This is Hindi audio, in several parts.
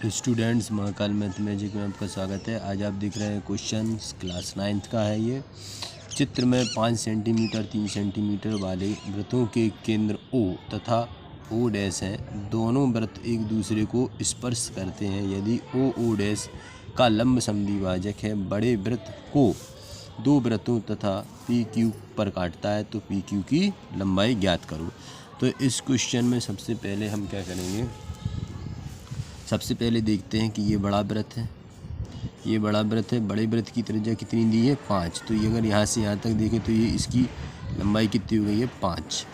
स्टूडेंट्स, महाकाल मैथ मैजिक में आपका स्वागत है। आज आप देख रहे हैं क्वेश्चन क्लास 9th का है। ये चित्र में 5 सेंटीमीटर 3 सेंटीमीटर वाले वृत्तों के केंद्र O तथा O डैश हैं। दोनों वृत्त एक दूसरे को स्पर्श करते हैं। यदि O डैश का लंब समद्विभाजक है, बड़े वृत्त को दो वृत्तों तथा PQ पर काटता है, तो PQ की लंबाई ज्ञात करो। तो इस क्वेश्चन में सबसे पहले हम क्या करेंगे, सबसे पहले देखते हैं कि ये बड़ा वृत्त है, ये बड़ा वृत्त है। बड़े वृत्त की त्रिज्या कितनी दी है? 5। तो ये अगर यहाँ से यहाँ तक देखें तो ये इसकी लंबाई कितनी हो गई है? 5।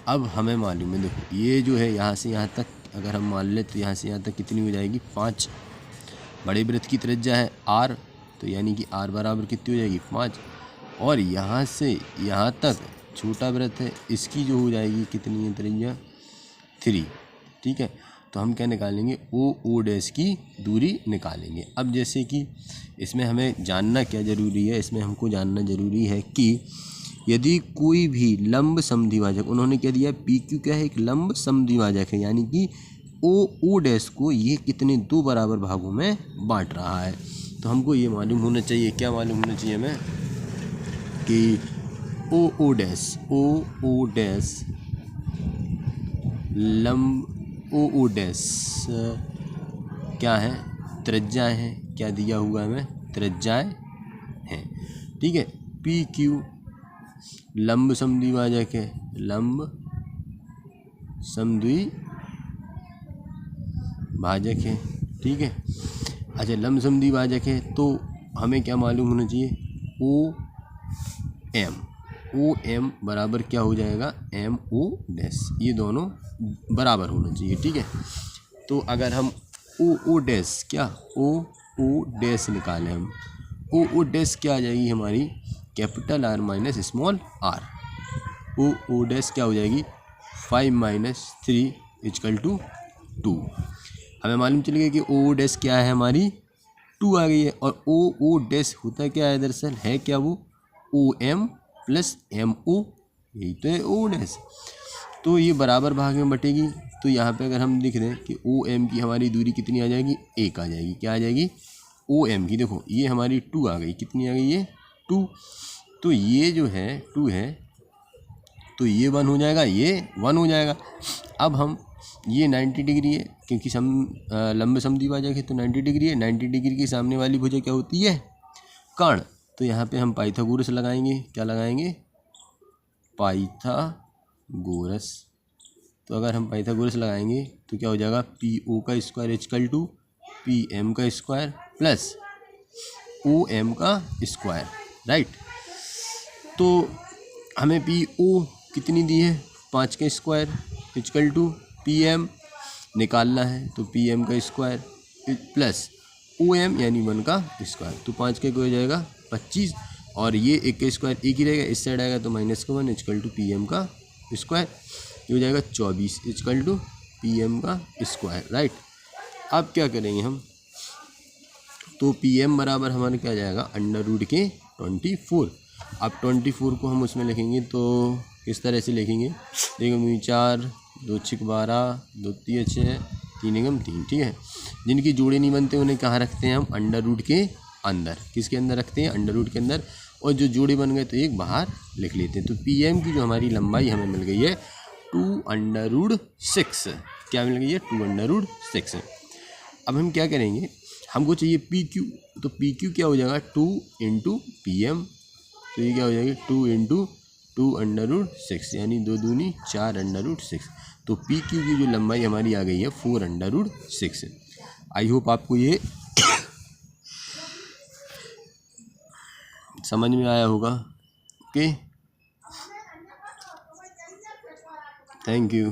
अब हमें मालूम है, देखो ये जो है यहाँ से यहाँ तक अगर हम मान लें तो यहाँ से यहाँ तक कितनी हो जाएगी? 5। बड़े वृत्त की त्रिज्या है r, तो यानी कि r बराबर कितनी हो जाएगी? 5। और यहाँ से यहाँ तक छोटा वृत्त है, इसकी जो हो जाएगी कितनी है त्रिज्या? 3। ठीक है, तो हम क्या निकालेंगे? O डैश की दूरी निकालेंगे। अब जैसे कि इसमें हमें जानना क्या ज़रूरी है, इसमें हमको जानना ज़रूरी है कि यदि कोई भी लंब समद्विभाजक, उन्होंने क्या दिया? PQ क्या है? एक लंब समद्विभाजक है, यानी कि O डैश को ये कितने दो बराबर भागों में बांट रहा है। तो हमको ये मालूम होना चाहिए, क्या मालूम होना चाहिए हमें? कि O डैश लंब O डैश क्या है? त्रिज्याएँ हैं। क्या दिया हुआ हमें? त्रिज्याएँ हैं। ठीक है, PQ लंब समद्विभाजक है, लंब समद्विभाजक है। ठीक है, अच्छा लंब समद्विभाजक है तो हमें क्या मालूम होना चाहिए? OM बराबर क्या हो जाएगा? MO dash. ये दोनों बराबर होना चाहिए। ठीक है, तो अगर हम O डैश क्या O डैश निकालें, हम O डैश क्या आ जाएगी हमारी? Capital R minus small r। O dash क्या हो जाएगी? 5 माइनस 3 इक्वल टू 2। हमें मालूम चल गया कि O डैश क्या है हमारी? 2 आ गई है। और O डैश होता क्या है दरअसल? है क्या वो? OM प्लस MO, यही तो है O डैश। तो ये बराबर भाग में बटेगी। तो यहाँ पे अगर हम लिख दें कि OM की हमारी दूरी कितनी आ जाएगी? 1 आ जाएगी। क्या आ जाएगी? OM की देखो ये हमारी 2 आ गई। कितनी आ गई? ये 2। तो ये जो है 2 है, तो ये 1 हो जाएगा, ये 1 हो जाएगा। अब हम ये 90 डिग्री है, क्योंकि लंब समद्विभाजक है तो 90 डिग्री है। 90 डिग्री के सामने वाली भुजा क्या होती है? कर्ण। तो यहाँ पे हम पाइथागोरस लगाएंगे। क्या लगाएंगे? पाइथागोरस। तो अगर हम पाइथागोरस लगाएंगे तो क्या हो जाएगा? PO का स्क्वायर इक्वल टू PM का स्क्वायर प्लस OM का स्क्वायर, राइट। तो हमें PO कितनी दी है? 5 का स्क्वायर इक्वल टू PM निकालना है, तो PM का स्क्वायर प्लस OM यानी 1 का स्क्वायर। तो 5 का हो जाएगा 25, और ये 1 का स्क्वायर 1 ही रहेगा, इस साइड आएगा तो माइनस का 1 इक्वल टू PM का स्क्वायर। ये हो जाएगा 24 इक्वल टू PM का स्क्वायर, राइट। अब क्या करेंगे हम? तो PM बराबर हमारे क्या जाएगा? अंडर रूट के 24। अब 24 को हम उसमें लिखेंगे तो किस तरह से लिखेंगे? देखो 4 2 6 12 2 3 6 3 एकम 3। ठीक है, जिनकी जोड़े नहीं बनते उन्हें कहाँ रखते हैं हम? अंडर रूट के अंदर। किसके अंदर रखते हैं? अंडर रूट के अंदर। और जो जोड़े बन गए तो एक बाहर लिख लेते हैं। तो PM की जो हमारी लंबाई हमें मिल गई है 2√6। क्या मिल गई है? 2√6। अब हम क्या करेंगे? हमको चाहिए PQ, तो PQ क्या हो जाएगा? 2 इंटू PM। तो ये क्या हो जाएगी? 2 इंटू 2√6, यानी 2 दूनी 4√6। तो PQ की जो लंबाई हमारी आ गई है 4√6। आई होप आपको ये समझ में आया होगा। Okay, thank you.